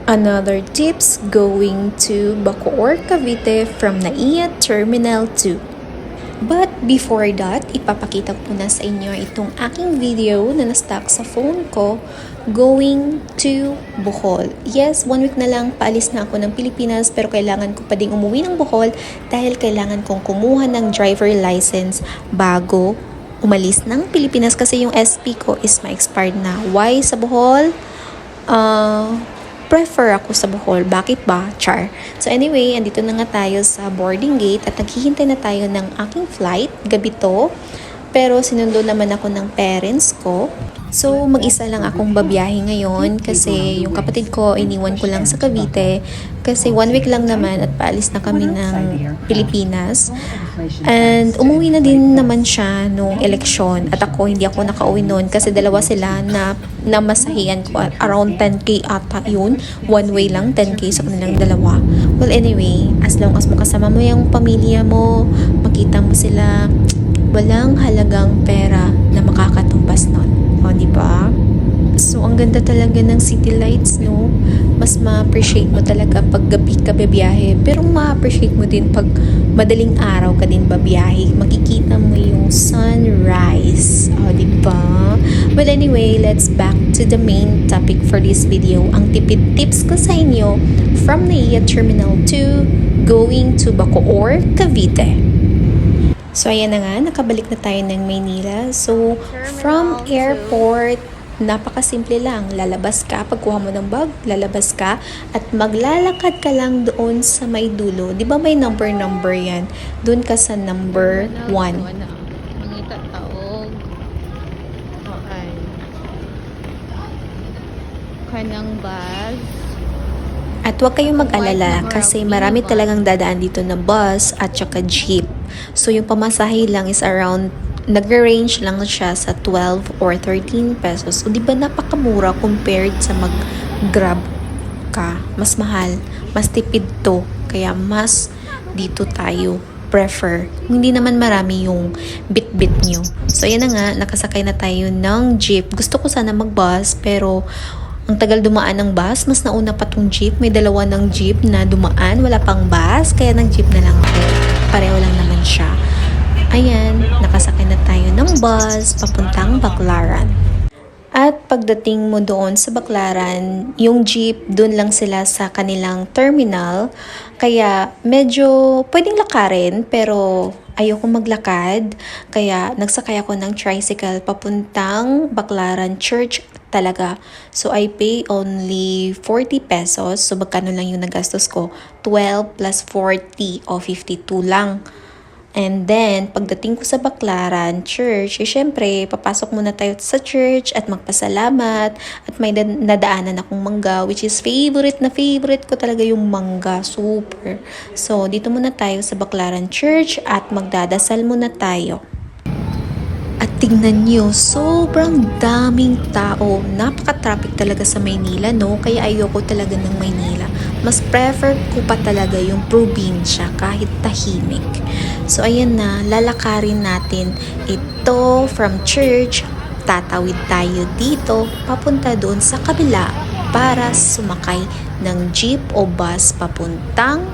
Another tips going to Bacoor, Cavite from NAIA Terminal 2. But before that, ipapakita ko na sa inyo itong aking video na na-stuck sa phone ko going to Bohol. Yes, 1 week na lang paalis na ako ng Pilipinas pero kailangan ko pa ding umuwi ng Bohol dahil kailangan kong kumuha ng driver license bago umalis ng Pilipinas kasi yung SP ko is ma-expired na. Why sa Bohol? Prefer ako sa Bohol. Bakit ba? Char. So anyway, andito na nga tayo sa boarding gate at naghihintay na tayo ng aking flight. Gabi to. Pero sinundo naman ako ng parents ko. So mag-isa lang akong babiyahe ngayon kasi yung kapatid ko iniwan ko lang sa Cavite kasi 1 week lang naman at paalis na kami ng Pilipinas. And umuwi na din naman siya nung eleksyon at ako hindi ako nakauwi noon kasi dalawa sila na namasahian ko at around 10k ata yun. One way lang, 10k sa kanilang dalawa. Well anyway, as long as makasama mo yung pamilya mo, makita mo sila, walang halagang pera na makakatumbas nun. O, diba? So, ang ganda talaga ng city lights, no? Mas ma-appreciate mo talaga pag gabi ka babiyahe. Pero ma-appreciate mo din pag madaling araw ka din babiyahe. Makikita mo yung sunrise. O, diba? But anyway, let's back to the main topic for this video. Ang tipid tips ko sa inyo from NAIA Terminal 2 going to Bacoor, Cavite. So, ayan na nga, nakabalik na tayo ng Maynila. So, from airport, napakasimple lang. Lalabas ka, pagkuha mo ng bag, lalabas ka, at maglalakad ka lang doon sa may dulo. Di ba may number yan? Doon ka sa number 1. Mangita taog. Okay. Kanang bus. At huwag kayong mag-alala kasi marami talagang dadaan dito na bus at saka jeep. So yung pamasahe lang is around, nag-range lang siya sa 12 or 13 pesos. So di ba napakamura compared sa mag-grab ka? Mas mahal, mas tipid to. Kaya mas dito tayo prefer. Hindi naman marami yung bit-bit nyo. So yan na nga, nakasakay na tayo ng jeep. Gusto ko sana mag-bus pero ang tagal dumaan ng bus, mas nauna pa tong jeep. May dalawa ng jeep na dumaan, wala pang bus, kaya nag-jeep na lang ako. Pareho lang naman siya. Ayan, nakasakay na tayo ng bus papuntang Baclaran. At pagdating mo doon sa Baclaran, yung jeep, doon lang sila sa kanilang terminal. Kaya medyo pwedeng lakarin, pero ayoko maglakad. Kaya nagsakay ako ng tricycle papuntang Baclaran Church talaga. So, I pay only 40 pesos. So, magkano lang yung nagastos ko? 12 plus 40 o 52 lang. And then, pagdating ko sa Baclaran Church, syempre, papasok muna tayo sa church at magpasalamat. At may nadaanan akong mangga, which is favorite ko talaga yung mangga. Super. So, dito muna tayo sa Baclaran Church at magdadasal muna tayo. At tingnan nyo, sobrang daming tao. Napaka-traffic talaga sa Maynila, no? Kaya ayoko talaga ng Maynila. Mas prefer ko pa talaga yung probinsya kahit tahimik. So, ayan na, lalakarin natin ito from church. Tatawid tayo dito, papunta doon sa kabila para sumakay ng jeep o bus papuntang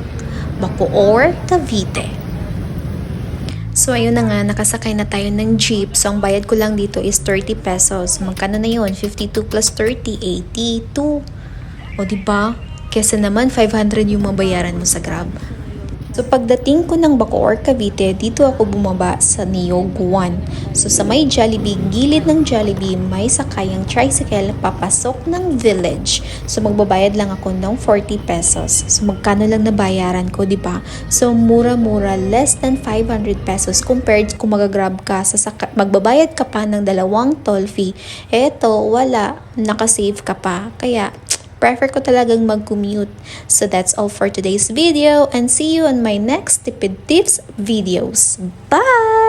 Bacoor, Cavite. So, ayun na nga, nakasakay na tayo ng jeep. So, ang bayad ko lang dito is 30 pesos. Magkano na yun? 52 plus 30, 82. O, diba? Kesa naman, 500 yung mabayaran mo sa Grab. So, pagdating ko ng Bacoor, Cavite, dito ako bumaba sa Niyog 1. So, sa may Jollibee, gilid ng Jollibee, may sakayang tricycle papasok ng village. So, magbabayad lang ako ng 40 pesos. So, magkano lang nabayaran ko, diba? So, mura-mura, less than 500 pesos compared kung magagrab ka, magbabayad ka pa ng 2 toll fee. Eto, wala. Nakasave ka pa. Kaya, prefer ko talagang mag-commute. So that's all for today's video and see you on my next Tipid Tips videos. Bye!